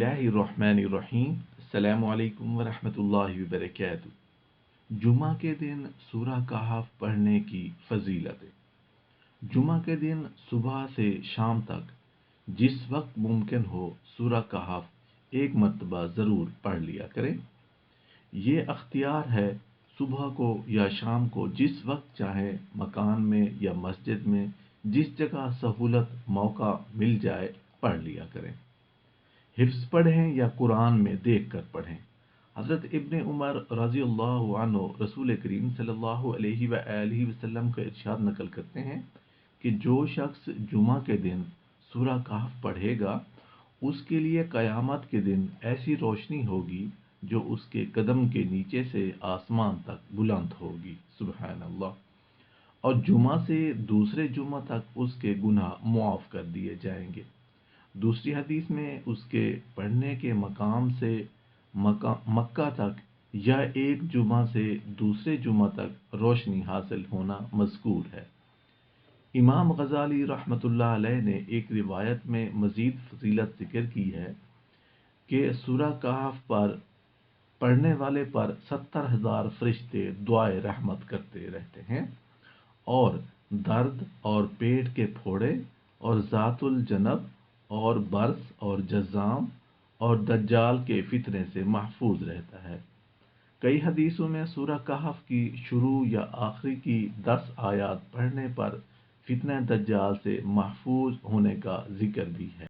बिस्मिल्लाहिर्रहमानिर्रहीम। अस्सलामु अलैकुम वरहमतुल्लाहि वबरकातुहू। जुमा के दिन सूरह कहफ पढ़ने की फजीलतें। जुमा के दिन सुबह से शाम तक जिस वक्त मुमकिन हो सूरह कहफ एक मरतबा ज़रूर पढ़ लिया करें। ये अख्तियार है, सुबह को या शाम को जिस वक्त चाहे मकान में या मस्जिद में जिस जगह सहूलत मौका मिल जाए पढ़ लिया करें। हिफ्स पढ़ें या कुरान में देख कर पढ़ें। हज़रत इब्न उमर रज़ियल्लाहु अन्हु रसूल करीम सल्लल्लाहु अलैहि वआलिहि वसल्लम का इरशाद नकल करते हैं कि जो शख्स जुमा के दिन सूरह कहफ पढ़ेगा उसके लिए क़यामत के दिन ऐसी रोशनी होगी जो उसके कदम के नीचे से आसमान तक बुलंद होगी। सुबहान अल्लाह। और जुमा से दूसरे जुमा तक उसके गुनाह मुआफ़ कर दिए जाएंगे। दूसरी हदीस में उसके पढ़ने के मकाम से मक्का तक या एक जुमा से दूसरे जुमा तक रोशनी हासिल होना मज़कूर है। इमाम गज़ाली रहमतुल्लाह अलैह ने एक रिवायत में मज़ीद फजीलत ज़िक्र की है कि सूरह कहफ पर पढ़ने वाले पर 70,000 फरिश्ते दुआए रहमत करते रहते हैं और दर्द और पेट के फोड़े और ज़ातुल जनब और बर्स और जज़ाम और दज्जाल के फितने से महफूज रहता है। कई हदीसों में सूरह कहफ की शुरू या आखिरी की 10 आयत पढ़ने पर फितने दज्जाल से महफूज होने का जिक्र भी है।